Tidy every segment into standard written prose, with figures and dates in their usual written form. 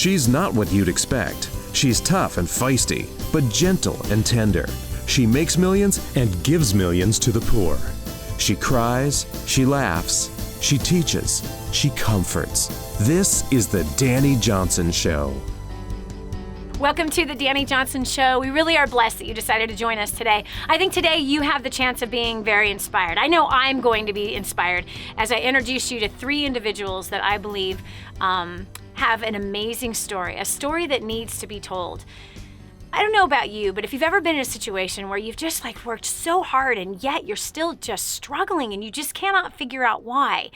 She's not what you'd expect. She's tough and feisty, but gentle and tender. She makes millions and gives millions to the poor. She cries, she laughs, she teaches, she comforts. This is the Dani Johnson Show. Welcome to the Dani Johnson Show. We really are blessed that you decided to join us today. I think today you have the chance of being very inspired. I know I'm going to be inspired as I introduce you to three individuals that I believe have an amazing story, a story that needs to be told. I don't know about you, but if you've ever been in a situation where you've just worked so hard and yet you're still just struggling and you just cannot figure out why.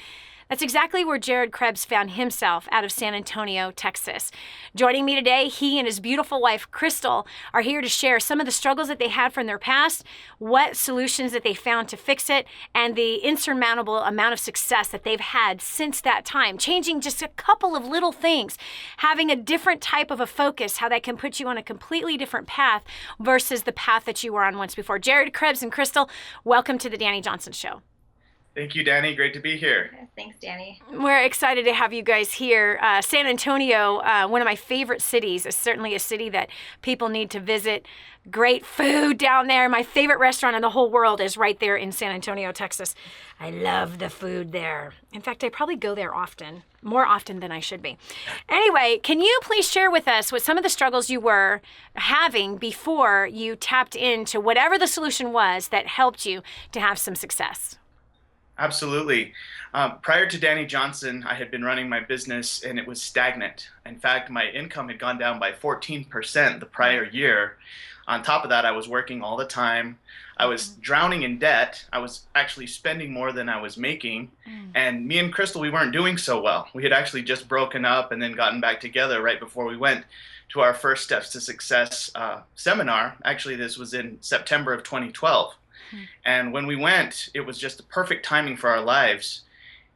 That's exactly where Jared Krebs found himself out of San Antonio, Texas. Joining me today, he and his beautiful wife, Crystal, are here to share some of the struggles that they had from their past, what solutions that they found to fix it, and the insurmountable amount of success that they've had since that time, changing just a couple of little things, having a different type of a focus, how that can put you on a completely different path versus the path that you were on once before. Jared Krebs and Crystal, welcome to the Dani Johnson Show. Thank you, Dani. Great to be here. Thanks, Dani. We're excited to have you guys here. San Antonio, one of my favorite cities, is certainly a city that people need to visit. Great food down there. My favorite restaurant in the whole world is right there in San Antonio, Texas. I love the food there. In fact, I probably go there often, more often than I should be. Anyway, can you please share with us what some of the struggles you were having before you tapped into whatever the solution was that helped you to have some success? Absolutely. Prior to Dani Johnson, I had been running my business and it was stagnant. In fact, my income had gone down by 14% the prior year. On top of that, I was working all the time. I was drowning in debt. I was actually spending more than I was making. And me and Crystal, we weren't doing so well. We had actually just broken up and then gotten back together right before we went to our First Steps to Success seminar. Actually, this was in September of 2012. And when we went, it was just the perfect timing for our lives.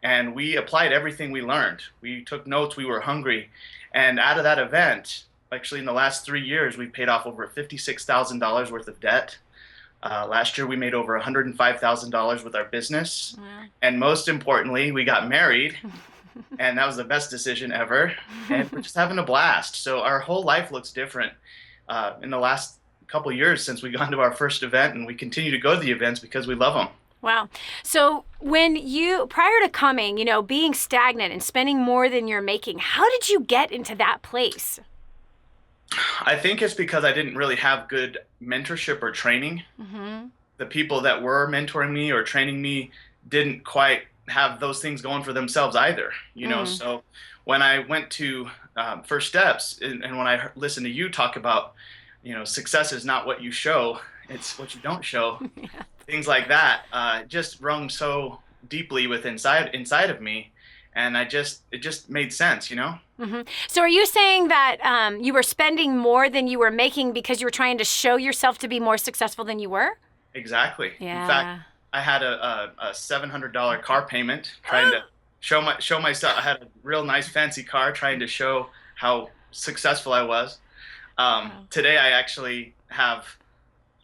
And we applied everything we learned. We took notes. We were hungry. And out of that event, actually in the last 3 years, we paid off over $56,000 worth of debt. Last year, we made over $105,000 with our business. Wow. And most importantly, we got married. And that was the best decision ever. And we're just having a blast. So our whole life looks different in the last couple of years since we gone to our first event, and we continue to go to the events because we love them. Wow. So when you, prior to coming, being stagnant and spending more than you're making, how did you get into that place? I think it's because I didn't really have good mentorship or training. Mm-hmm. The people that were mentoring me or training me didn't quite have those things going for themselves either, So when I went to First Steps and when I listened to you talk about success is not what you show, it's what you don't show. Yeah. Things like that just rung so deeply inside of me, and it just made sense, Mm-hmm. So are you saying that you were spending more than you were making because you were trying to show yourself to be more successful than you were? Exactly. Yeah. In fact, I had a $700 car payment trying to show myself. I had a real nice fancy car trying to show how successful I was. Today I actually have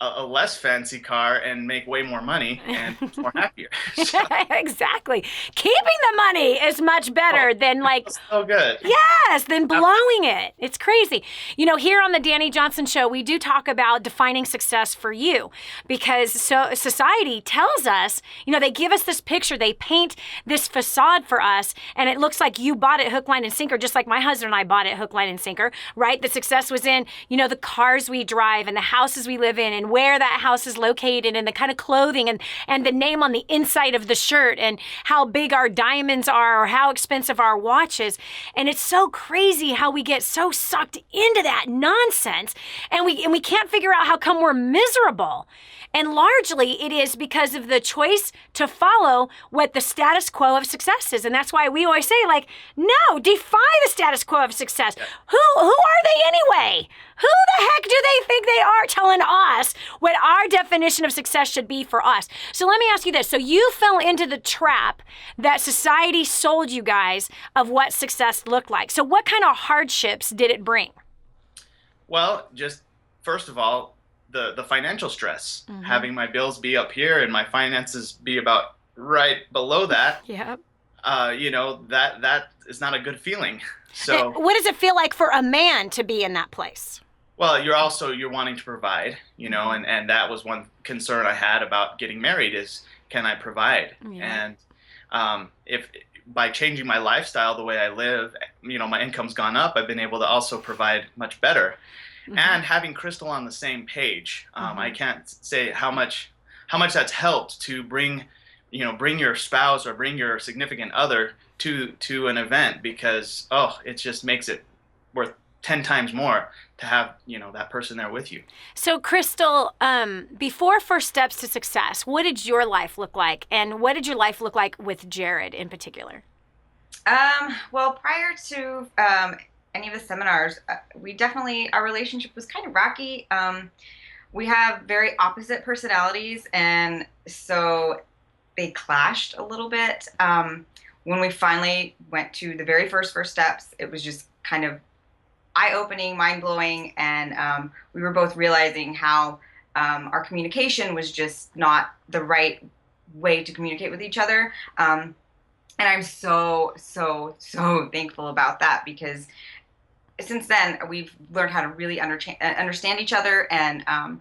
a less fancy car and make way more money and more happier. So. Exactly. Keeping the money is much better than so good. Yes, than blowing it. It's crazy. Here on the Dani Johnson Show, we do talk about defining success for you because society tells us, they give us this picture, they paint this facade for us, and it looks like you bought it hook, line, and sinker, just like my husband and I bought it hook, line, and sinker, right? The success was in, the cars we drive and the houses we live in and where that house is located and the kind of clothing and the name on the inside of the shirt and how big our diamonds are or how expensive our watch is. And it's so crazy how we get so sucked into that nonsense and we can't figure out how come we're miserable. And largely it is because of the choice to follow what the status quo of success is. And that's why we always say no, defy the status quo of success. Yeah. Who are they anyway? Who the heck do they think they are telling us what our definition of success should be for us? So let me ask you this. So you fell into the trap that society sold you guys of what success looked like. So what kind of hardships did it bring? Well, just first of all, the financial stress, having my bills be up here and my finances be about right below that. Yep. that is not a good feeling. So, What does it feel like for a man to be in that place? well, you're wanting to provide, and that was one concern I had about getting married is, can I provide? Yeah. And if by changing my lifestyle, the way I live, my income's gone up, I've been able to also provide much better. And having Crystal on the same page, I can't say how much that's helped to bring your spouse or bring your significant other to an event, because it just makes it worth 10 times more to have that person there with you. So, Crystal, before First Steps to Success, what did your life look like, and what did your life look like with Jared in particular? Well, prior to any of the seminars, our relationship was kind of rocky. We have very opposite personalities, and so they clashed a little bit. When we finally went to the very first steps, it was just kind of eye-opening, mind-blowing, and we were both realizing how our communication was just not the right way to communicate with each other. And I'm so thankful about that, because since then we've learned how to really understand each other, and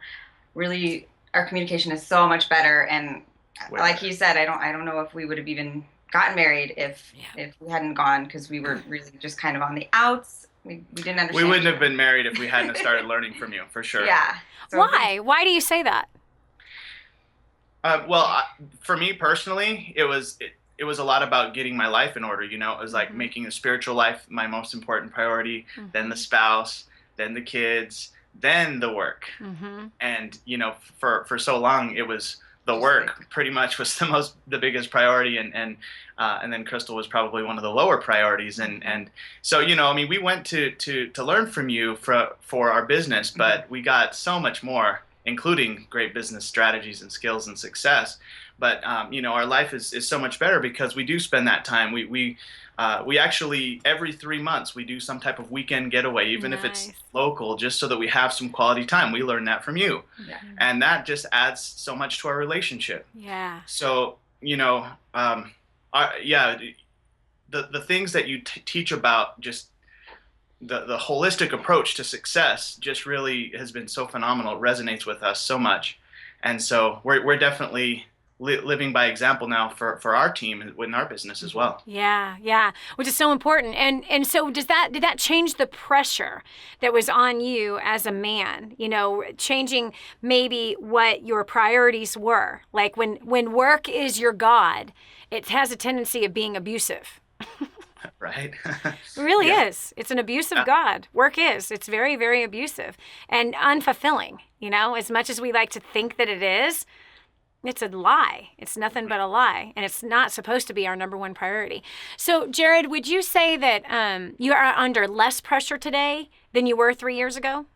really our communication is so much better. And like you said, I don't know if we would have even gotten married if we hadn't gone, because we were really just kind of on the outs. We didn't understand. We wouldn't have been married if we hadn't started learning from you, for sure. Yeah. So Why? Why do you say that? For me personally, it was a lot about getting my life in order. It was like making the spiritual life my most important priority, then the spouse, then the kids, then the work. And for so long it was the work pretty much was the biggest priority, and then Crystal was probably one of the lower priorities, and so we went to learn from you for our business, but we got so much more, including great business strategies and skills and success. But our life is so much better because we do spend that time. We actually every 3 months we do some type of weekend getaway, even if it's local, just so that we have some quality time. We learned that from you, and that just adds so much to our relationship. Yeah. So the things that you teach about just the holistic approach to success just really has been so phenomenal. It resonates with us so much, and so we're definitely living by example now for our team in our business as well. Yeah, which is so important. And so did that change the pressure that was on you as a man? Changing maybe what your priorities were. Like when work is your God, it has a tendency of being abusive. Right? It really is. It's an abusive God. Work is. It's very, very abusive and unfulfilling. As much as we like to think that it is, it's a lie. It's nothing but a lie. And it's not supposed to be our number one priority. So, Jared, would you say that you are under less pressure today than you were 3 years ago?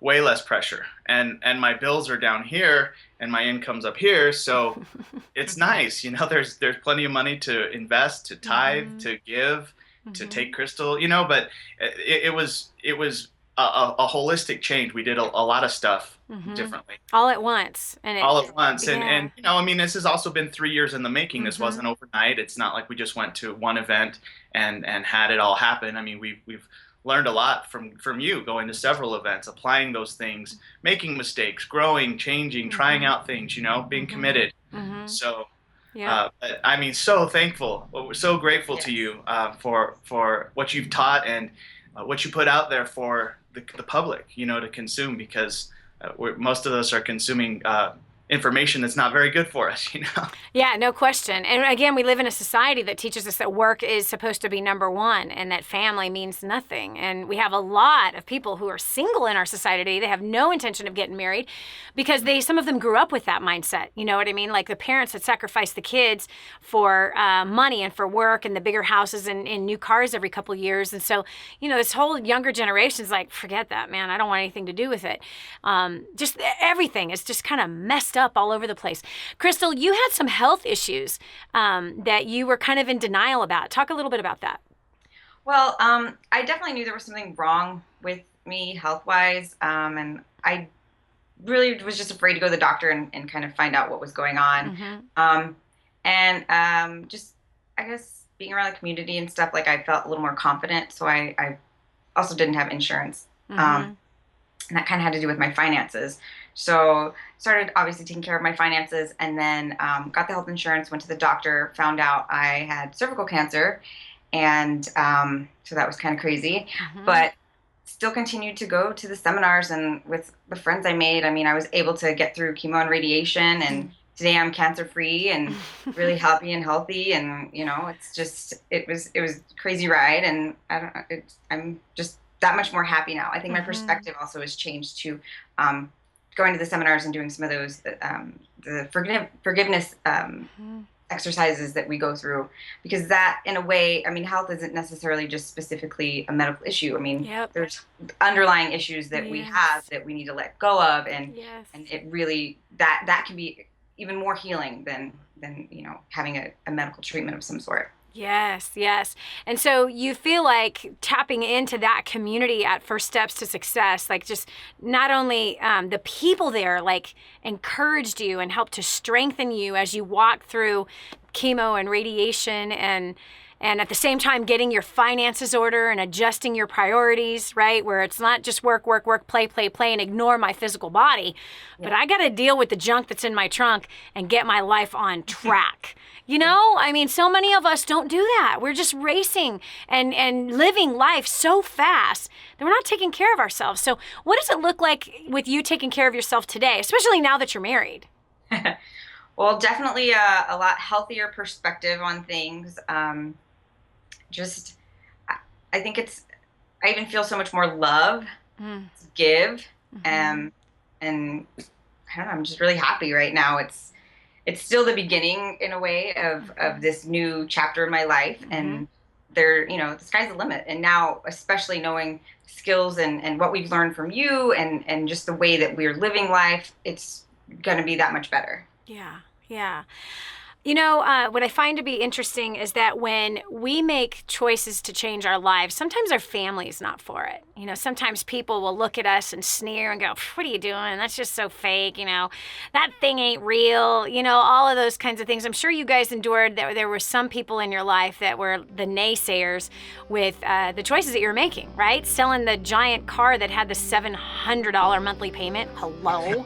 Way less pressure. And my bills are down here and my income's up here. So it's nice. There's plenty of money to invest, to tithe, to give, to take Crystal, but it was a holistic change. We did a lot of stuff differently. All at once. And this has also been 3 years in the making. This wasn't overnight. It's not like we just went to one event and had it all happen. We've learned a lot from you, going to several events, applying those things, making mistakes, growing, changing, trying out things, being committed. So so thankful. We're so grateful to you for what you've taught and what you put out there for the public, to consume, because most of us are consuming information that's not very good for us, Yeah, no question. And again, we live in a society that teaches us that work is supposed to be number one and that family means nothing. And we have a lot of people who are single in our society. They have no intention of getting married because some of them grew up with that mindset. You know what I mean? Like the parents that sacrifice the kids for money and for work and the bigger houses and new cars every couple of years. And so, this whole younger generation is like, forget that, man. I don't want anything to do with it. Just everything is just kind of messed up all over the place. Crystal, you had some health issues that you were kind of in denial about. Talk a little bit about that. Well, I definitely knew there was something wrong with me health-wise, and I really was just afraid to go to the doctor and kind of find out what was going on. Just I guess being around the community and stuff, like I felt a little more confident. So I also didn't have insurance. And that kind of had to do with my finances. So started obviously taking care of my finances, and then got the health insurance, went to the doctor, found out I had cervical cancer. And so that was kind of crazy, but still continued to go to the seminars, and with the friends I made, I mean, I was able to get through chemo and radiation, and today I'm cancer free and really happy and healthy. And, you know, it's just, it was a crazy ride, and I don't know, I'm just that much more happy now. I think my perspective also has changed to going to the seminars and doing some of those, the forgiveness exercises that we go through, because that, in a way, I mean, health isn't necessarily just specifically a medical issue. I mean, there's underlying issues that we have that we need to let go of, and it really, that can be even more healing than you know, having a medical treatment of some sort. Yes, yes. And so you feel like tapping into that community at First Steps to Success, like just not only the people there like encouraged you and helped to strengthen you as you walked through chemo and radiation, and at the same time getting your finances order and adjusting your priorities, right? Where it's not just work, work, work, play, play, play, and ignore my physical body, but I got to deal with the junk that's in my trunk and get my life on track. You know, I mean, so many of us don't do that. We're just racing and living life so fast that we're not taking care of ourselves. So what does it look like with you taking care of yourself today, especially now that you're married? Well, definitely a lot healthier perspective on things. Just, I think I even feel so much more love to give. And I don't know, I'm just really happy right now. It's still the beginning, in a way, of this new chapter in my life. And you know, the sky's the limit. And now, especially knowing skills and what we've learned from you, and just the way that we're living life, it's going to be that much better. Yeah, yeah. You know, what I find to be interesting is that when we make choices to change our lives, sometimes our family is not for it. You know, sometimes people will look at us and sneer and go, "What are you doing? That's just so fake. You know, that thing ain't real." You know, all of those kinds of things. I'm sure you guys endured that. There were some people in your life that were the naysayers with the choices that you were making, right? Selling the giant car that had the $700 monthly payment. Hello.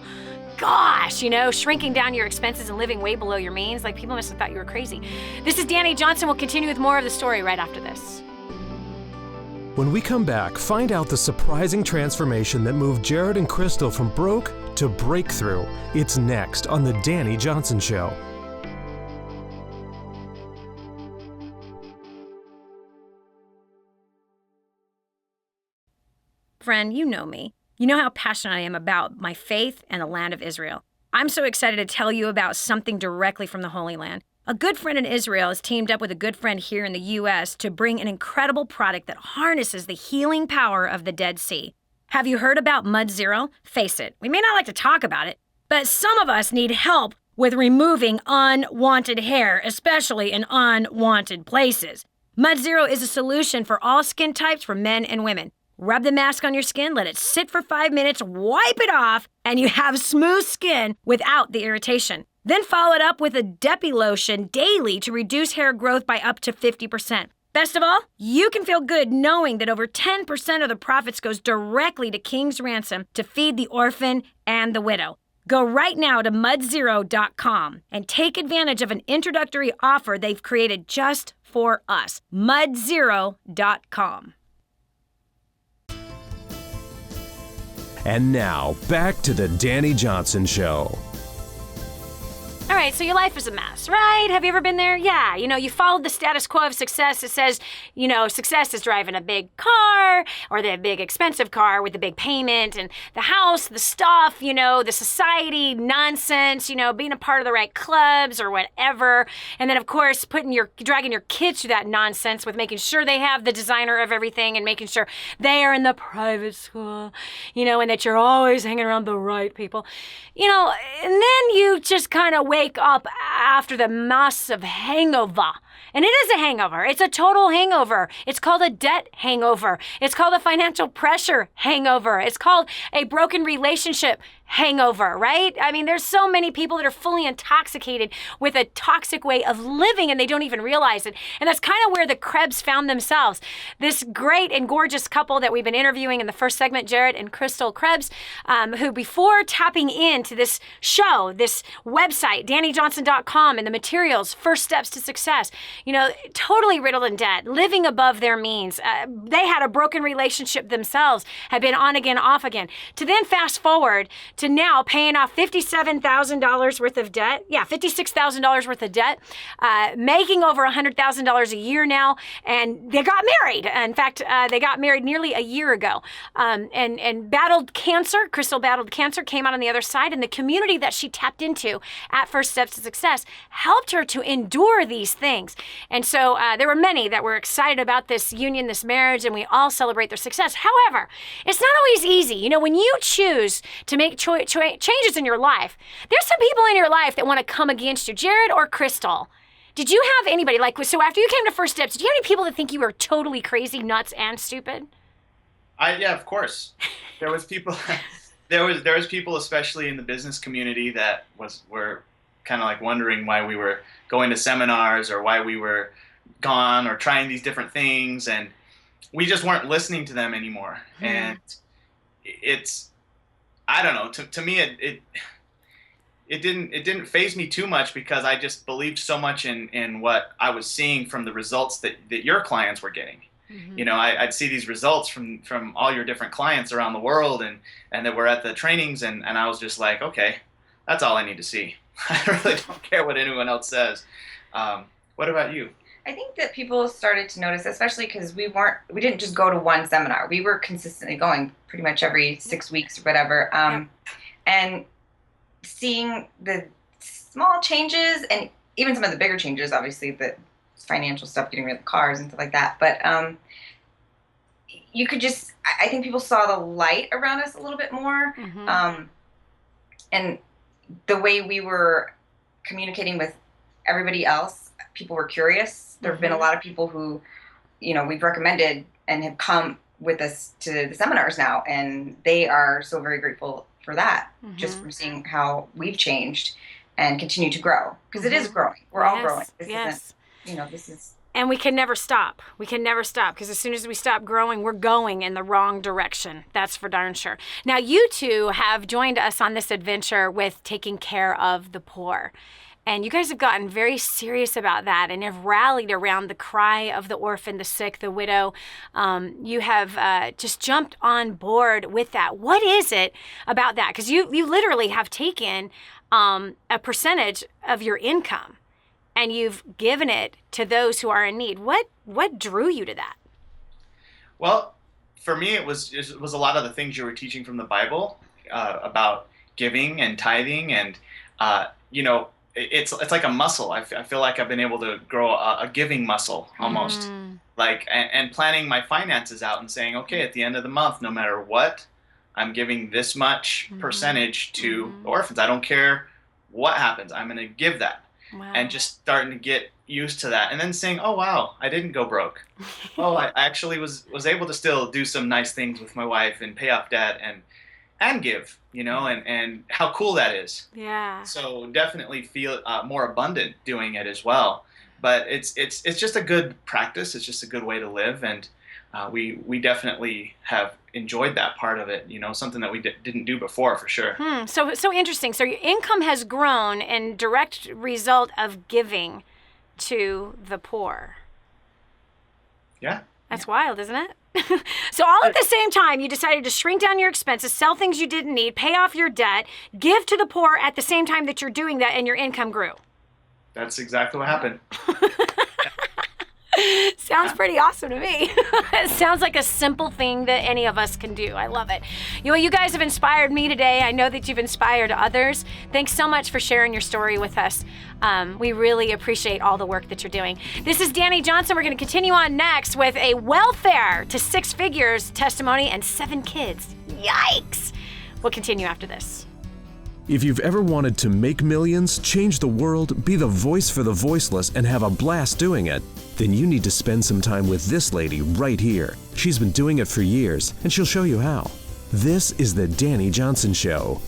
Gosh, you know, shrinking down your expenses and living way below your means. Like, people must have thought you were crazy. This is Dani Johnson. We'll continue with more of the story right after this. When we come back, find out the surprising transformation that moved Jared and Crystal from broke to breakthrough. It's next on The Dani Johnson Show. Friend, you know me. You know how passionate I am about my faith and the land of Israel. I'm so excited to tell you about something directly from the Holy Land. A good friend in Israel has teamed up with a good friend here in the U.S. to bring an incredible product that harnesses the healing power of the Dead Sea. Have you heard about Mud Zero? Face it, we may not like to talk about it, but some of us need help with removing unwanted hair, especially in unwanted places. Mud Zero is a solution for all skin types for men and women. Rub the mask on your skin, let it sit for 5 minutes, wipe it off, and you have smooth skin without the irritation. Then follow it up with a Depi lotion daily to reduce hair growth by up to 50%. Best of all, you can feel good knowing that over 10% of the profits goes directly to King's Ransom to feed the orphan and the widow. Go right now to mudzero.com and take advantage of an introductory offer they've created just for us. mudzero.com. And now, back to The Dani Johnson Show. All right, so your life is a mess, right? Have you ever been there? Yeah, you know, you followed the status quo of success. It says, you know, success is driving a big car or the big expensive car with the big payment and the house, the stuff, you know, the society nonsense, you know, being a part of the right clubs or whatever. And then, of course, dragging your kids through that nonsense with making sure they have the designer of everything and making sure they are in the private school, you know, and that you're always hanging around the right people, you know, and then you just kind of wake up after the massive hangover And it is a hangover. It's a total hangover. It's called a debt hangover. It's called a financial pressure hangover. It's called a broken relationship hangover, right? I mean, there's so many people that are fully intoxicated with a toxic way of living and they don't even realize it. And that's kind of where the Krebs found themselves. This great and gorgeous couple that we've been interviewing in the first segment, Jared and Crystal Krebs, who before tapping into this show, this website, DaniJohnson.com, and the materials, First Steps to Success, totally riddled in debt, living above their means. They had a broken relationship themselves, had been on again, off again. To then fast forward to now paying off $57,000 worth of debt. Yeah, $56,000 worth of debt, making over $100,000 a year now. And they got married. In fact, they got married nearly a year ago and battled cancer. Crystal battled cancer, came out on the other side. And the community that she tapped into at First Steps to Success helped her to endure these things. And so there were many that were excited about this union, this marriage, and we all celebrate their success. However, it's not always easy. When you choose to make changes in your life, there's some people in your life that want to come against you. Jared or Crystal, did you have anybody so after you came to First Steps, did you have any people that think you were totally crazy, nuts, and stupid? Yeah, of course. There was people. There was people, especially in the business community, that were kind of like wondering why we were going to seminars or why we were gone or trying these different things, and we just weren't listening to them anymore. And it's, I don't know. To me, it didn't faze me too much because I just believed so much in what I was seeing from the results that your clients were getting. Mm-hmm. I'd see these results from all your different clients around the world and that were at the trainings, and I was just like, okay, that's all I need to see. I really don't care what anyone else says. What about you? I think that people started to notice, especially because we didn't just go to one seminar. We were consistently going pretty much every 6 weeks or whatever. And seeing the small changes and even some of the bigger changes, obviously the financial stuff, getting rid of the cars and stuff like that. But you could just, I think people saw the light around us a little bit more. Mm-hmm. And the way we were communicating with everybody else, people were curious. There have been a lot of people who, we've recommended and have come with us to the seminars now, and they are so very grateful for that, just from seeing how we've changed and continue to grow, because it is growing. We're all growing. This isn't, this is. And we can never stop. We can never stop, because as soon as we stop growing, we're going in the wrong direction. That's for darn sure. Now, you two have joined us on this adventure with taking care of the poor. And you guys have gotten very serious about that and have rallied around the cry of the orphan, the sick, the widow. You have just jumped on board with that. What is it about that? Because you literally have taken a percentage of your income and you've given it to those who are in need. What drew you to that? Well, for me, it was a lot of the things you were teaching from the Bible about giving and tithing, and it's like a muscle. I feel like I've been able to grow a giving muscle almost, and planning my finances out and saying, okay, at the end of the month, no matter what, I'm giving this much percentage to the orphans. I don't care what happens. I'm going to give that. Wow. And just starting to get used to that, and then saying, oh wow, I didn't go broke. Oh, I actually was able to still do some nice things with my wife and pay off debt and give, and how cool that is. Yeah. So definitely feel more abundant doing it as well. But it's just a good practice. It's just a good way to live, and we definitely have enjoyed that part of it. Something that we didn't do before, for sure. So interesting. So your income has grown in direct result of giving to the poor. Yeah. That's wild, isn't it? So all at the same time, you decided to shrink down your expenses, sell things you didn't need, pay off your debt, give to the poor at the same time that you're doing that, and your income grew. That's exactly what happened. Sounds pretty awesome to me. It sounds like a simple thing that any of us can do. I love it. You guys have inspired me today. I know that you've inspired others. Thanks so much for sharing your story with us. We really appreciate all the work that you're doing. This is Dani Johnson. We're going to continue on next with a welfare to 6 figures testimony and 7 kids. Yikes. We'll continue after this. If you've ever wanted to make millions, change the world, be the voice for the voiceless, and have a blast doing it, then you need to spend some time with this lady right here. She's been doing it for years, and she'll show you how. This is the Dani Johnson Show.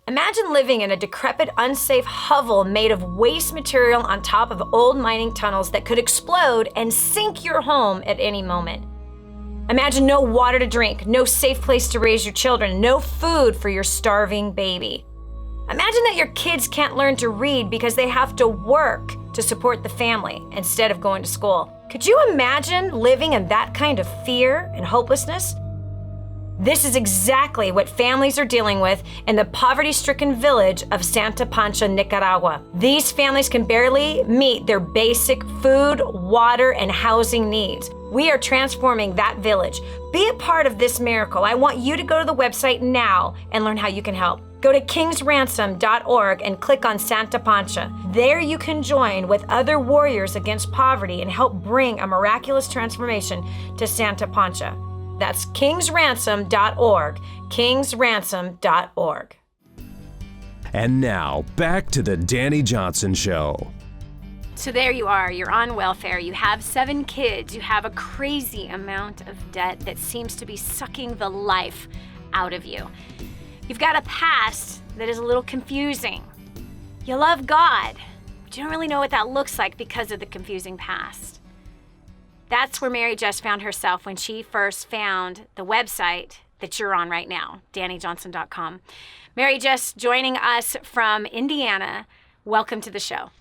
Imagine living in a decrepit, unsafe hovel made of waste material on top of old mining tunnels that could explode and sink your home at any moment. Imagine no water to drink, no safe place to raise your children, no food for your starving baby. Imagine that your kids can't learn to read because they have to work to support the family instead of going to school. Could you imagine living in that kind of fear and hopelessness? This is exactly what families are dealing with in the poverty-stricken village of Santa Pancha, Nicaragua. These families can barely meet their basic food, water, and housing needs. We are transforming that village. Be a part of this miracle. I want you to go to the website now and learn how you can help. Go to kingsransom.org and click on Santa Pancha. There you can join with other warriors against poverty and help bring a miraculous transformation to Santa Pancha. That's kingsransom.org, kingsransom.org. And now, back to the Dani Johnson Show. So there you are, you're on welfare, you have 7 kids, you have a crazy amount of debt that seems to be sucking the life out of you. You've got a past that is a little confusing. You love God, but you don't really know what that looks like because of the confusing past. That's where Mary Jess found herself when she first found the website that you're on right now, DaniJohnson.com. Mary Jess joining us from Indiana. Welcome to the show.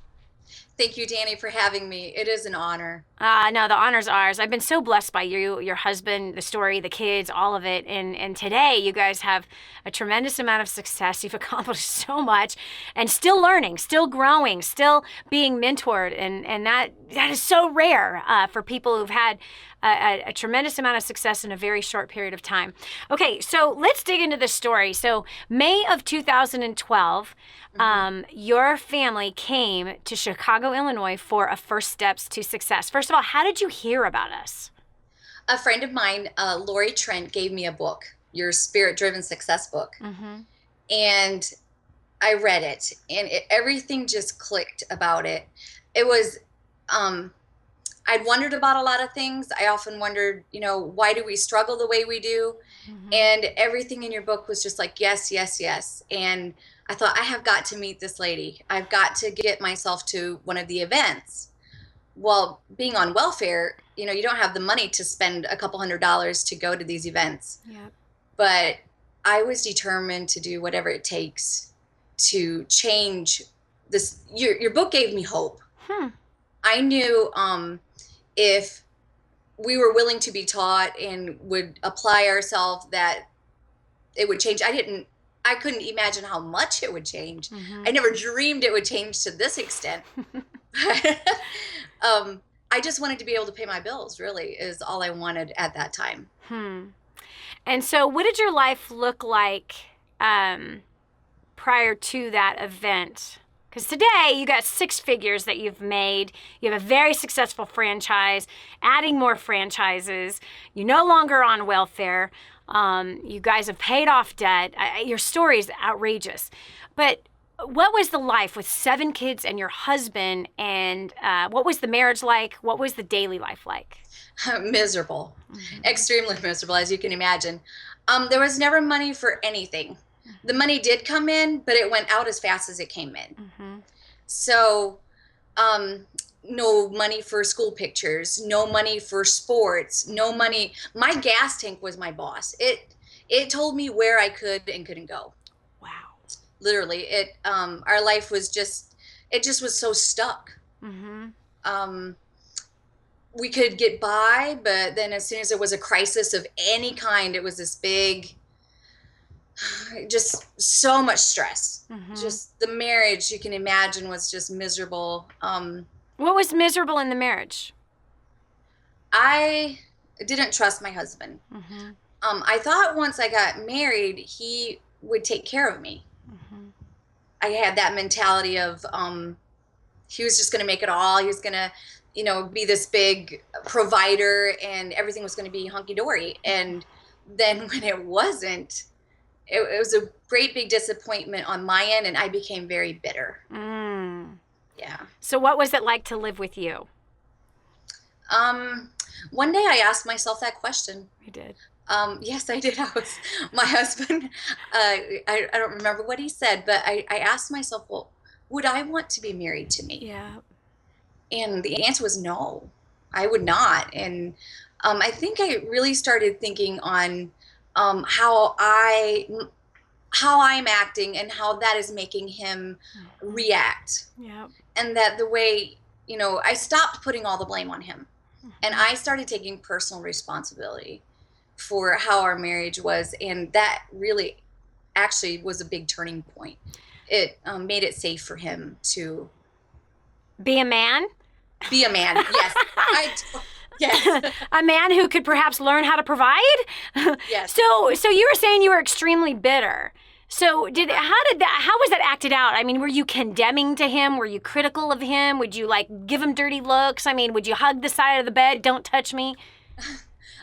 Thank you, Dani, for having me. It is an honor. No, the honor's ours. I've been so blessed by you, your husband, the story, the kids, all of it. And today you guys have a tremendous amount of success. You've accomplished so much and still learning, still growing, still being mentored. And that is so rare for people who've had a tremendous amount of success in a very short period of time. Okay, so let's dig into this story. So May of 2012, your family came to Chicago, Illinois for a First Steps to Success. First of all, how did you hear about us? A friend of mine, Lori Trent, gave me a book, your Spirit-Driven Success book. And I read it, and everything just clicked about it. It was, I'd wondered about a lot of things. I often wondered, why do we struggle the way we do? And everything in your book was just like, yes, yes, yes. And I thought, I have got to meet this lady. I've got to get myself to one of the events. Well, being on welfare, you don't have the money to spend a couple $100s to go to these events. Yep. But I was determined to do whatever it takes to change this. Your book gave me hope. I knew if we were willing to be taught and would apply ourselves, that it would change. I couldn't imagine how much it would change. I never dreamed it would change to this extent. I just wanted to be able to pay my bills, really, is all I wanted at that time. And so what did your life look like prior to that event? Because today you got 6 figures that you've made. You have a very successful franchise, adding more franchises. You're no longer on welfare. You guys have paid off debt. Your story is outrageous. But what was the life with 7 kids and your husband? And what was the marriage like? What was the daily life like? Miserable, extremely miserable, as you can imagine. There was never money for anything. The money did come in, but it went out as fast as it came in. So no money for school pictures, no money for sports, no money. My gas tank was my boss. It told me where I could and couldn't go. Wow. Literally, our life was just was so stuck. We could get by, but then as soon as there was a crisis of any kind, it was this big, just so much stress. Just the marriage, you can imagine, was just miserable. What was miserable in the marriage? I didn't trust my husband. I thought once I got married, he would take care of me. I had that mentality of he was just going to make it all. He was going to, be this big provider, and everything was going to be hunky-dory. And then when it wasn't, it was a great big disappointment on my end, and I became very bitter. Yeah. So what was it like to live with you? One day I asked myself that question. You did? Yes, I did. My husband, I don't remember what he said, but I asked myself, well, would I want to be married to me? Yeah. And the answer was no, I would not. And I think I really started thinking on how I'm acting and how that is making him react. Yeah. And that the way, I stopped putting all the blame on him. And I started taking personal responsibility for how our marriage was. And that really actually was a big turning point. It made it safe for him to be a man. Be a man, yes. Yes. A man who could perhaps learn how to provide? Yes. So you were saying you were extremely bitter. So how was that acted out? I mean, were you condemning to him? Were you critical of him? Would you give him dirty looks? I mean, would you hug the side of the bed? Don't touch me.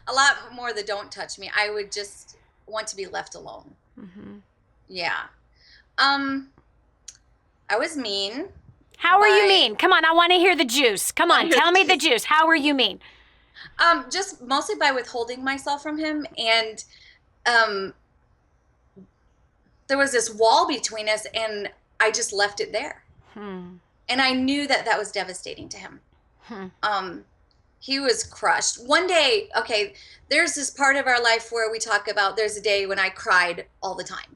A lot more than don't touch me. I would just want to be left alone. Mm-hmm. Yeah. I was mean. How were you mean? Come on, I want to hear the juice. Come on, tell me the juice. How were you mean? Just mostly by withholding myself from him, and there was this wall between us, and I just left it there. And I knew that was devastating to him. He was crushed. One day, okay, there's this part of our life where we talk about there's a day when I cried all the time.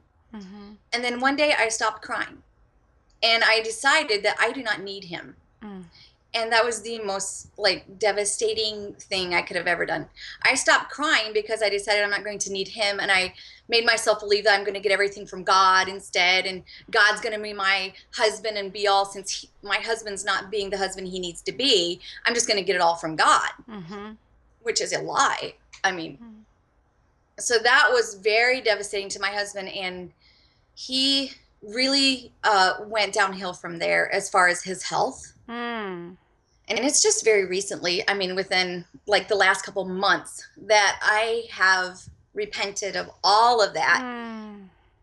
And then one day I stopped crying. And I decided that I do not need him. And that was the most devastating thing I could have ever done. I stopped crying because I decided I'm not going to need him. And I made myself believe that I'm going to get everything from God instead. And God's going to be my husband and be all, since my husband's not being the husband he needs to be. I'm just going to get it all from God, which is a lie. I mean, so that was very devastating to my husband. And he really went downhill from there as far as his health. And it's just very recently, I mean, within the last couple months, that I have repented of all of that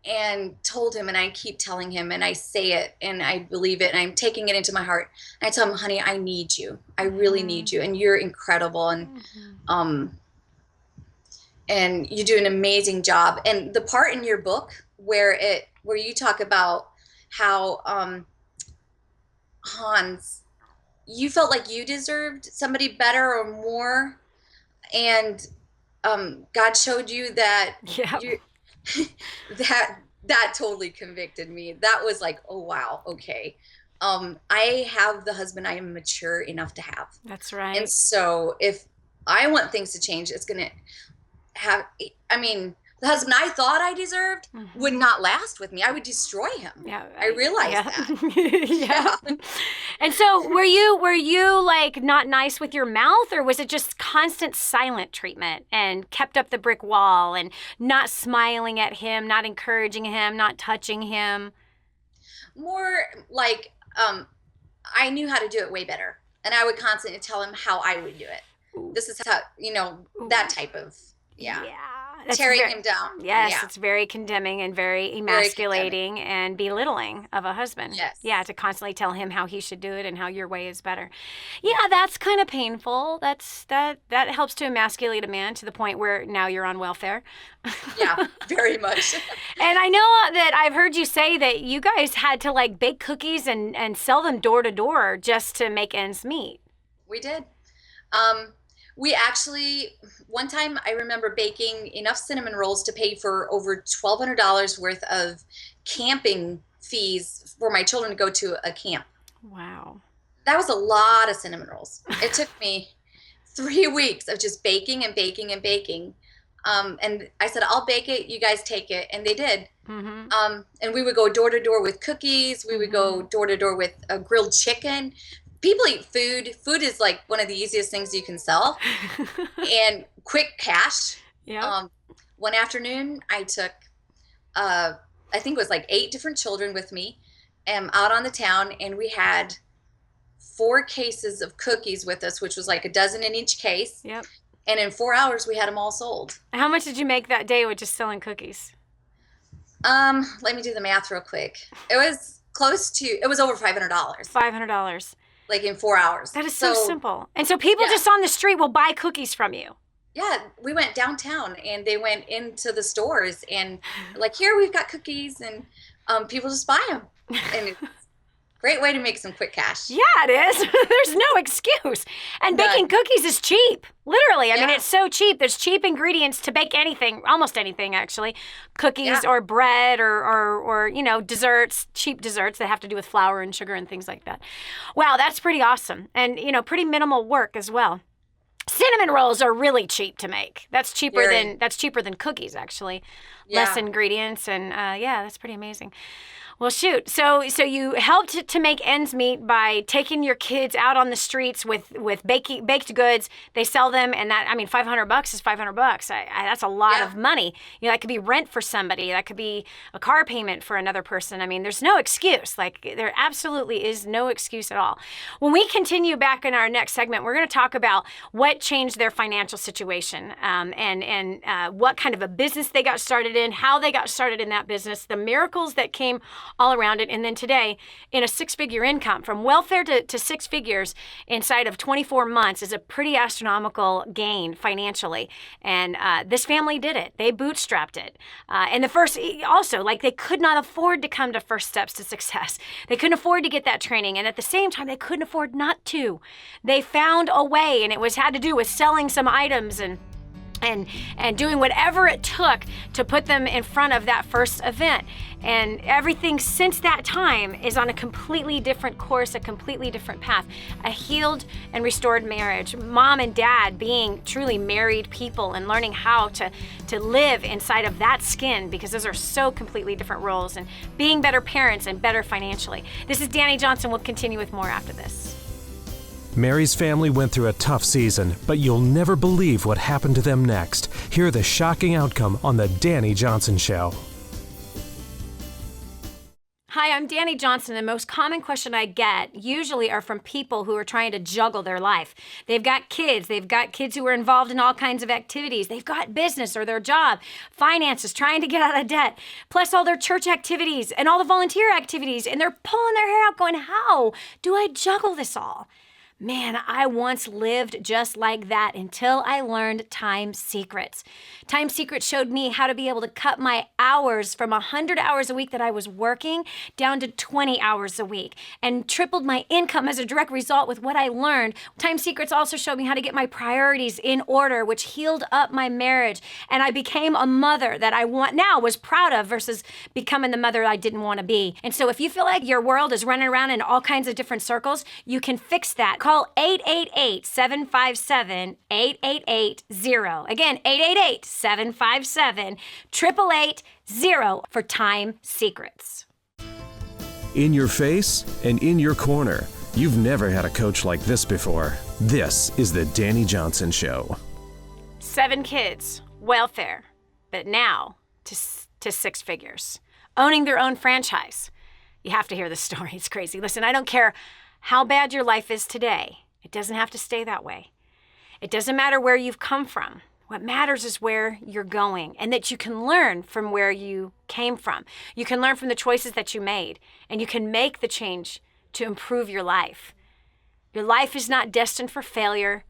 and told him, and I keep telling him, and I say it, and I believe it, and I'm taking it into my heart. And I tell him, honey, I need you. I really need you, and you're incredible, and you do an amazing job. And the part in your book where you talk about how Hans, you felt like you deserved somebody better or more, and God showed you that. That totally convicted me. That was like, oh wow, okay. I have the husband I am mature enough to have. That's right. And so if I want things to change, it's gonna have, I mean, the husband I thought I deserved would not last with me. I would destroy him. Yeah, I realized that. Yeah. And so were you not nice with your mouth, or was it just constant silent treatment and kept up the brick wall and not smiling at him, not encouraging him, not touching him? More I knew how to do it way better. And I would constantly tell him how I would do it. Ooh. This is how, that type of, yeah. Tearing him down. Yes, it's very condemning and very emasculating and belittling of a husband. Yes. Yeah, to constantly tell him how he should do it and how your way is better. Yeah, that's kind of painful. That helps to emasculate a man to the point where now you're on welfare. Yeah, very much. And I know that I've heard you say that you guys had to bake cookies and sell them door to door just to make ends meet. We did. We actually, one time I remember baking enough cinnamon rolls to pay for over $1,200 worth of camping fees for my children to go to a camp. Wow. That was a lot of cinnamon rolls. It took me 3 weeks of just baking and baking and baking. And I said, I'll bake it, you guys take it. And they did. And we would go door to door with cookies. We would go door to door with a grilled chicken. People eat food. Food is one of the easiest things you can sell, and quick cash. Yeah. One afternoon, I took, I think it was 8 different children with me, out on the town, and we had 4 cases of cookies with us, which was a dozen in each case. Yep. And in 4 hours, we had them all sold. How much did you make that day with just selling cookies? Let me do the math real quick. It was over $500. $500. Like in 4 hours. That is so simple. And so people just on the street will buy cookies from you. Yeah, we went downtown and they went into the stores and like, here we've got cookies, and people just buy them. And it's a great way to make some quick cash. Yeah, it is. There's no excuse. And baking cookies is cheap. Literally. I mean, it's so cheap. There's cheap ingredients to bake anything, almost anything actually. Cookies or bread or desserts, cheap desserts that have to do with flour and sugar and things like that. Wow, that's pretty awesome. And, pretty minimal work as well. Cinnamon rolls are really cheap to make. That's cheaper than cookies, actually. Yeah. Less ingredients, and that's pretty amazing. Well, shoot. So you helped to make ends meet by taking your kids out on the streets with baked goods. They sell them, and $500 is $500. That's a lot of money. That could be rent for somebody. That could be a car payment for another person. I mean, there's no excuse. Like, there absolutely is no excuse at all. When we continue back in our next segment, we're going to talk about what changed their financial situation, and what kind of a business they got started in, how they got started in that business, the miracles that came all around it, and then today in a six-figure income. From welfare to six figures inside of 24 months is a pretty astronomical gain financially. And this family did it. They bootstrapped it. And the first, also, like, they could not afford to come to First Steps to Success. They couldn't afford to get that training. And at the same time, they couldn't afford not to. They found a way, and it had to do with selling some items and doing whatever it took to put them in front of that first event. And everything since that time is on a completely different course, a completely different path. A healed and restored marriage. Mom and dad being truly married people and learning how to live inside of that skin, because those are so completely different roles, and being better parents and better financially. This is Dani Johnson. We'll continue with more after this. Mary's family went through a tough season, but you'll never believe what happened to them next. Hear the shocking outcome on The Dani Johnson Show. Hi, I'm Dani Johnson. The most common question I get usually are from people who are trying to juggle their life. They've got kids who are involved in all kinds of activities. They've got business or their job, finances, trying to get out of debt, plus all their church activities and all the volunteer activities, and they're pulling their hair out going, how do I juggle this all? Man, I once lived just like that until I learned Time Secrets. Time Secrets showed me how to be able to cut my hours from 100 hours a week that I was working down to 20 hours a week, and tripled my income as a direct result with what I learned. Time Secrets also showed me how to get my priorities in order, which healed up my marriage, and I became a mother that I was proud of versus becoming the mother I didn't want to be. And so if you feel like your world is running around in all kinds of different circles, you can fix that. Call 888-757-8880. Again, 888-757-8880 for Time Secrets. In your face and in your corner. You've never had a coach like this before. This is The Dani Johnson Show. 7 kids, welfare, but now to 6 figures. Owning their own franchise. You have to hear this story. It's crazy. Listen, I don't care how bad your life is today. It doesn't have to stay that way. It doesn't matter where you've come from. What matters is where you're going, and that you can learn from where you came from. You can learn from the choices that you made, and you can make the change to improve your life. Your life is not destined for failure.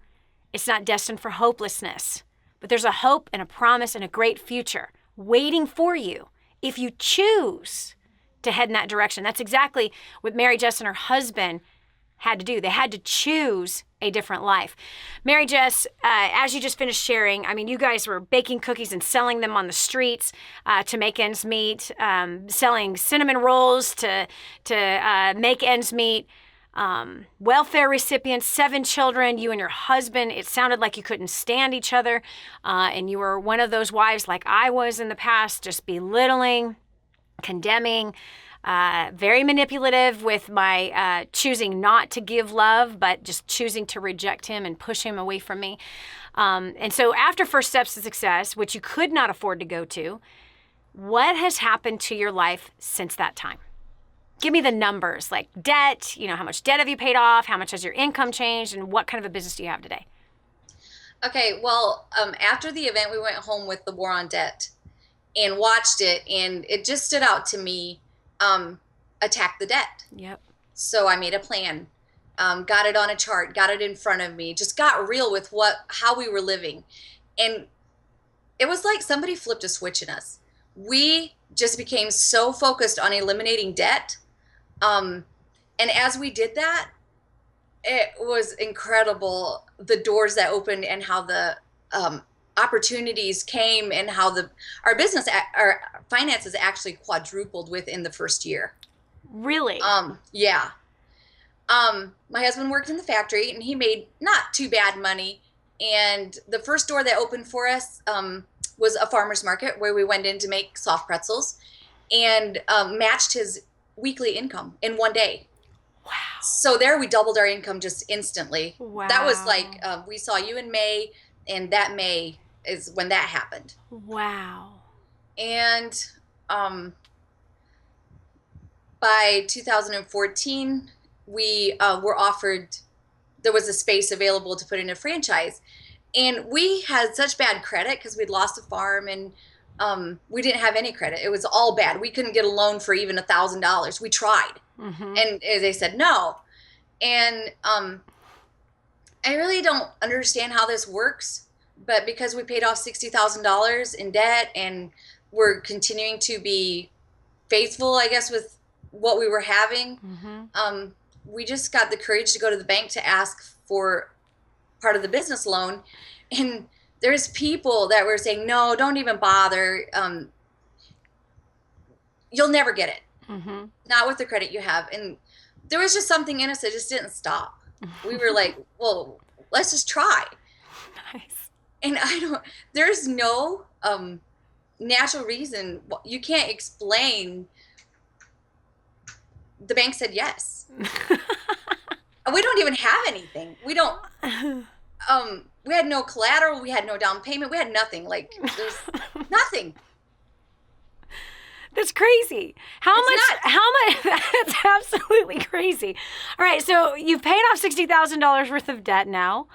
It's not destined for hopelessness. But there's a hope and a promise and a great future waiting for you if you choose to head in that direction. That's exactly what Mary, Jess, and her husband had to do. They had to choose a different life. Mary, Jess, as you just finished sharing, I mean, you guys were baking cookies and selling them on the streets to make ends meet, selling cinnamon rolls to make ends meet, welfare recipients, 7 children, you and your husband. It sounded like you couldn't stand each other, and you were one of those wives like I was in the past, just belittling, condemning, very manipulative with my choosing not to give love, but just choosing to reject him and push him away from me. And so after First Steps to Success, which you could not afford to go to, what has happened to your life since that time? Give me the numbers, like debt, how much debt have you paid off? How much has your income changed? And what kind of a business do you have today? Okay, well, after the event, we went home with the war on debt. and watched it, and it just stood out to me. Attack the debt. Yep. So I made a plan, got it on a chart, got it in front of me, just got real with how we were living. And it was like somebody flipped a switch in us. We just became so focused on eliminating debt. And as we did that, it was incredible, the doors that opened and how the opportunities came, and how our finances actually quadrupled within the first year. Really? Yeah. My husband worked in the factory, and he made not too bad money. And the first door that opened for us was a farmer's market where we went in to make soft pretzels, and matched his weekly income in one day. Wow. So there we doubled our income just instantly. Wow. That was like, we saw you in May, and that May is when that happened. Wow. And by 2014, we were offered, there was a space available to put in a franchise. And we had such bad credit because we'd lost a farm, and we didn't have any credit. It was all bad. We couldn't get a loan for even $1,000. We tried. Mm-hmm. And they said no. And I really don't understand how this works, but because we paid off $60,000 in debt, and we're continuing to be faithful, I guess, with what we were having, Mm-hmm. We just got the courage to go to the bank to ask for part of the business loan. And there's people that were saying, no, don't even bother. You'll never get it. Mm-hmm. Not with the credit you have. And there was just something in us that just didn't stop. We were like, well, let's just try. Nice. And there's no natural reason. You can't explain. The bank said yes. We don't even have anything. We don't, we had no collateral. We had no down payment. We had nothing. Like, there's nothing. That's crazy. How much? That's absolutely crazy. All right. So you've paid off $60,000 worth of debt now.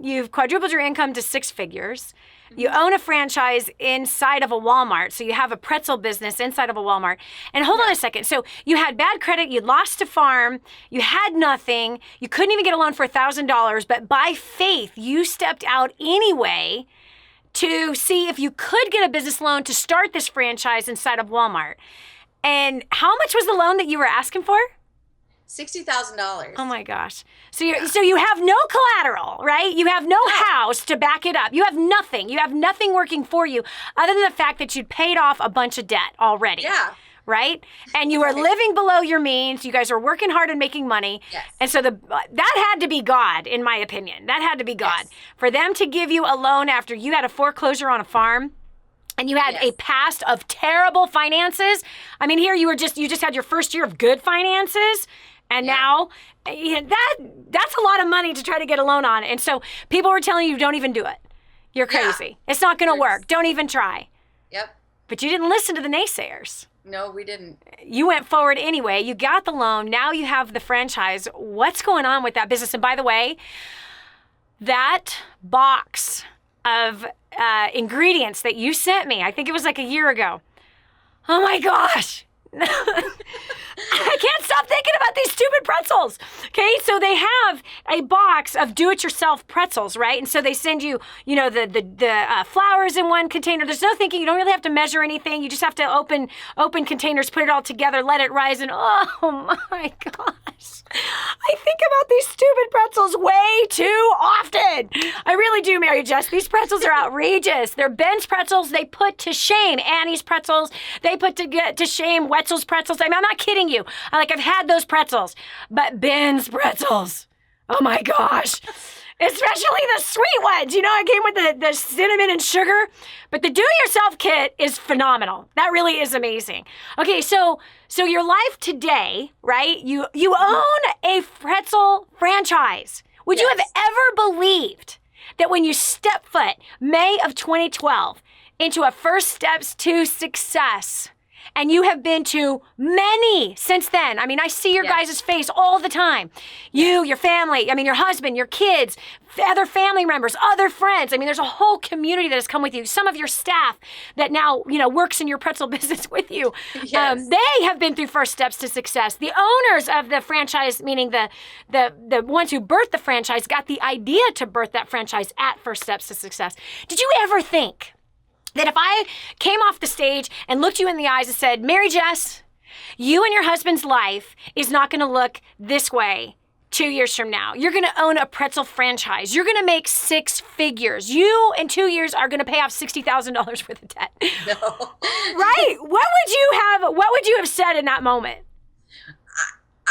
You've quadrupled your income to six figures. You own a franchise inside of a Walmart. So you have a pretzel business inside of a Walmart. And hold on a second. So you had bad credit. You lost a farm. You had nothing. You couldn't even get a loan for $1,000. But by faith, you stepped out anyway to see if you could get a business loan to start this franchise inside of Walmart. And how much was the loan that you were asking for? $60,000. Oh my gosh. So you have no collateral, right? You have no house to back it up. You have nothing. You have nothing working for you other than the fact that you'd paid off a bunch of debt already. Yeah. Right? And you were living below your means. You guys are working hard and making money. Yes. And so that had to be God, in my opinion. That had to be God. Yes. For them to give you a loan after you had a foreclosure on a farm, and you had a past of terrible finances. I mean, here you just had your first year of good finances. And now that's a lot of money to try to get a loan on. And so people were telling you, don't even do it. You're crazy. Yeah. It's not going to work. Don't even try. Yep. But you didn't listen to the naysayers. No, we didn't. You went forward anyway. You got the loan. Now you have the franchise. What's going on with that business? And by the way, that box of ingredients that you sent me, I think it was like a year ago. Oh my gosh. I can't stop thinking about these stupid pretzels. Okay, so they have a box of do-it-yourself pretzels, right? And so they send you, the flours in one container. There's no thinking. You don't really have to measure anything. You just have to open containers, put it all together, let it rise, and oh my gosh, I think about these stupid pretzels way too often. I really do, Mary Jess. These pretzels are outrageous. They're Ben's pretzels. They put to shame Annie's pretzels. They put to shame Wetzel's pretzels. I'm not kidding you. I've had those pretzels, but Ben's pretzels, oh my gosh, especially the sweet ones. It came with the cinnamon and sugar, but the do-it-yourself kit is phenomenal. That really is amazing. Okay, so your life today, right? You own a pretzel franchise. Would you have ever believed that when you step foot, May of 2012, into a First Steps to Success, And you have been to many since then. I mean, I see your guys' face all the time. You, your family, I mean, your husband, your kids, other family members, other friends. I mean, there's a whole community that has come with you. Some of your staff that now, works in your pretzel business with you. Yes. They have been through first steps to success. The owners of the franchise, meaning the ones who birthed the franchise, got the idea to birth that franchise at first steps to success. Did you ever think that if I came off the stage and looked you in the eyes and said, Mary Jess, you and your husband's life is not going to look this way 2 years from now. You're going to own a pretzel franchise. You're going to make 6 figures. You in 2 years are going to pay off $60,000 worth of debt. No. Right? What would you have said in that moment?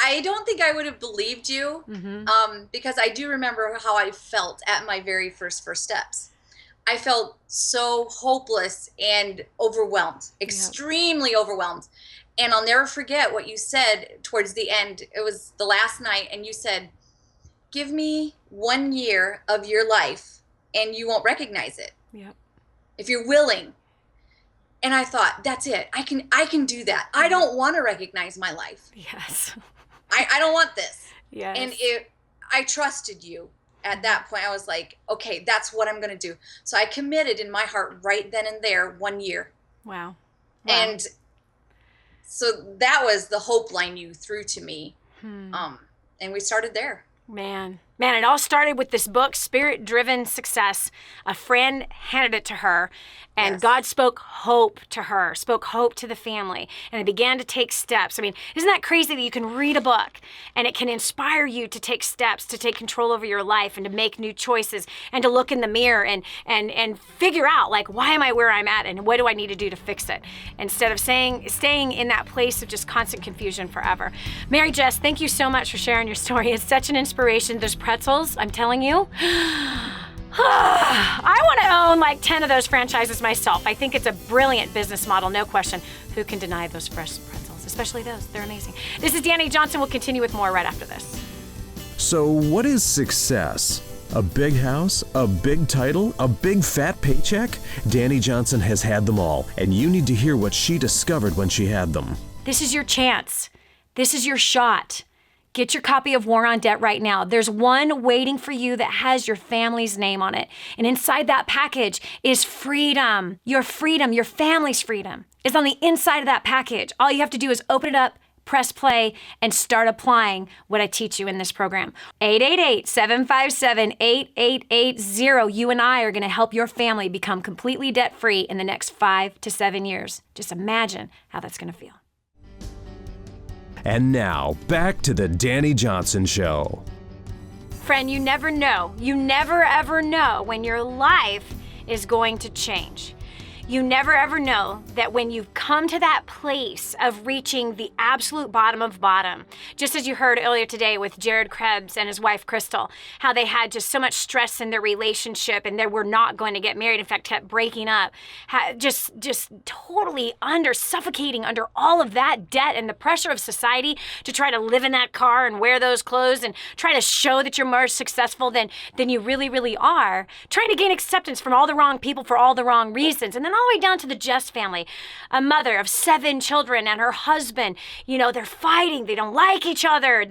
I don't think I would have believed you, because I do remember how I felt at my very first steps. I felt so hopeless and overwhelmed, extremely overwhelmed. And I'll never forget what you said towards the end. It was the last night, and you said, give me 1 year of your life and you won't recognize it. Yep. If you're willing. And I thought, that's it. I can do that. I don't want to recognize my life. Yes. I don't want this. Yes. And I trusted you. At that point, I was like, okay, that's what I'm going to do. So I committed in my heart right then and there 1 year. Wow. And so that was the hope line you threw to me. And we started there. Man, it all started with this book, Spirit Driven Success. A friend handed it to her, and God spoke hope to her, spoke hope to the family, and they began to take steps. I mean, isn't that crazy that you can read a book and it can inspire you to take steps, to take control over your life and to make new choices and to look in the mirror and figure out, like, why am I where I'm at and what do I need to do to fix it? Instead of staying in that place of just constant confusion forever. Mary Jess, thank you so much for sharing your story. It's such an inspiration. Those pretzels, I'm telling you. I want to own like 10 of those franchises myself. I think it's a brilliant business model, no question. Who can deny those fresh pretzels, especially those? They're amazing. This is Dani Johnson. We'll continue with more right after this. So what is success? A big house? A big title? A big fat paycheck? Dani Johnson has had them all, and you need to hear what she discovered when she had them. This is your chance. This is your shot. Get your copy of War on Debt right now. There's one waiting for you that has your family's name on it. And inside that package is freedom. Your family's freedom is on the inside of that package. All you have to do is open it up, press play, and start applying what I teach you in this program. 888-757-8880. You and I are going to help your family become completely debt-free in the next 5 to 7 years. Just imagine how that's going to feel. And now, back to the Dani Johnson Show. Friend, you never know. You never ever know when your life is going to change. You never ever know that when you've come to that place of reaching the absolute bottom of bottom, just as you heard earlier today with Jared Krebs and his wife Crystal, how they had just so much stress in their relationship and they were not going to get married, in fact kept breaking up, just totally suffocating under all of that debt and the pressure of society to try to live in that car and wear those clothes and try to show that you're more successful than you really, really are, trying to gain acceptance from all the wrong people for all the wrong reasons. And then all the way down to the Jess family, a mother of 7 children and her husband, they're fighting. They don't like each other.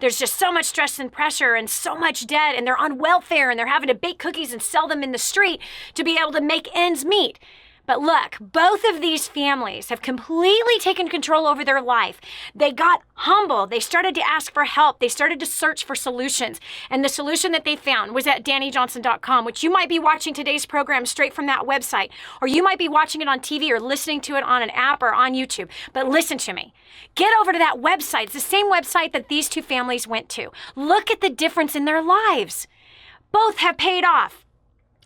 There's just so much stress and pressure and so much debt, and they're on welfare and they're having to bake cookies and sell them in the street to be able to make ends meet. But look, both of these families have completely taken control over their life. They got humble. They started to ask for help. They started to search for solutions. And the solution that they found was at DaniJohnson.com, which you might be watching today's program straight from that website, or you might be watching it on TV or listening to it on an app or on YouTube. But listen to me. Get over to that website. It's the same website that these two families went to. Look at the difference in their lives. Both have paid off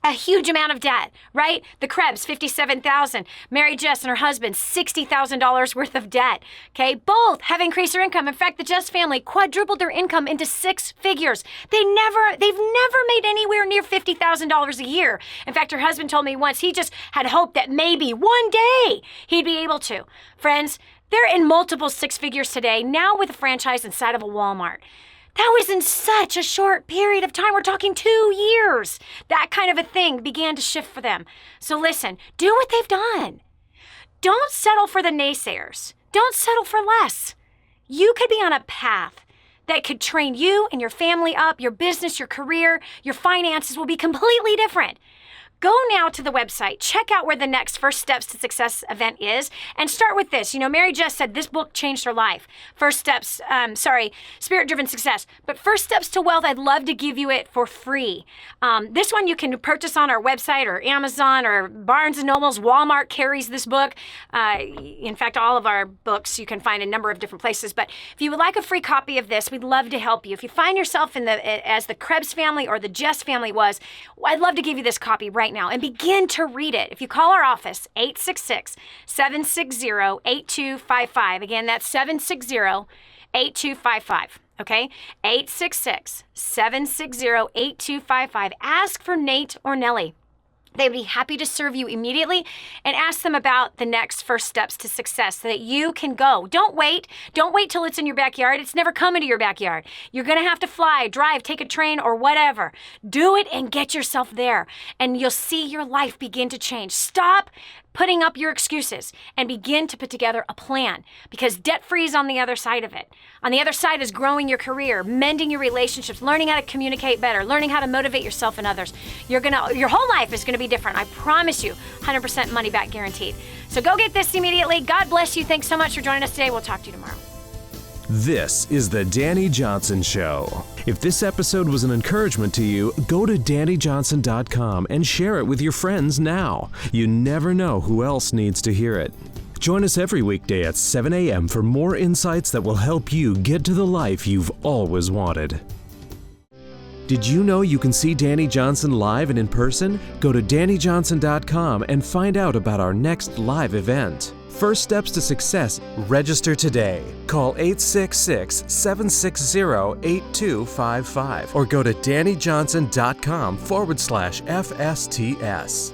a huge amount of debt, right? The Krebs, $57,000. Mary Jess and her husband, $60,000 worth of debt. Okay, both have increased their income. In fact, the Jess family quadrupled their income into 6 figures. They've never made anywhere near $50,000 a year. In fact, her husband told me once he just had hoped that maybe one day he'd be able to. Friends, they're in multiple 6 figures today, now with a franchise inside of a Walmart. That was in such a short period of time. We're talking 2 years. That kind of a thing began to shift for them. So listen, do what they've done. Don't settle for the naysayers. Don't settle for less. You could be on a path that could train you and your family up, your business, your career, your finances will be completely different. Go now to the website, check out where the next First Steps to Success event is, and start with this. You know, Mary Jess said this book changed her life. Spirit-Driven Success. But First Steps to Wealth, I'd love to give you it for free. This one you can purchase on our website or Amazon or Barnes & Noble's. Walmart carries this book. In fact, all of our books you can find in a number of different places. But if you would like a free copy of this, we'd love to help you. If you find yourself as the Krebs family or the Jess family was, I'd love to give you this copy right now and begin to read it. If you call our office, 866-760-8255. Again, that's 760-8255. Okay? 866-760-8255. Ask for Nate or Nellie. They would be happy to serve you immediately, and ask them about the next first steps to success so that you can go. Don't wait. Don't wait till it's in your backyard. It's never coming to your backyard. You're going to have to fly, drive, take a train, or whatever. Do it and get yourself there, and you'll see your life begin to change. Stop putting up your excuses and begin to put together a plan, because debt-free is on the other side of it. On the other side is growing your career, mending your relationships, learning how to communicate better, learning how to motivate yourself and others. Your whole life is going to be different. I promise you, 100% money back guaranteed. So go get this immediately. God bless you. Thanks so much for joining us today. We'll talk to you tomorrow. This is the Dani Johnson Show. If this episode was an encouragement to you, go to DaniJohnson.com and share it with your friends now. You never know who else needs to hear it. Join us every weekday at 7 a.m. for more insights that will help you get to the life you've always wanted. Did you know you can see Dani Johnson live and in person? Go to DaniJohnson.com and find out about our next live event. First Steps to Success. Register today. Call 866-760-8255 or go to DaniJohnson.com/FSTS.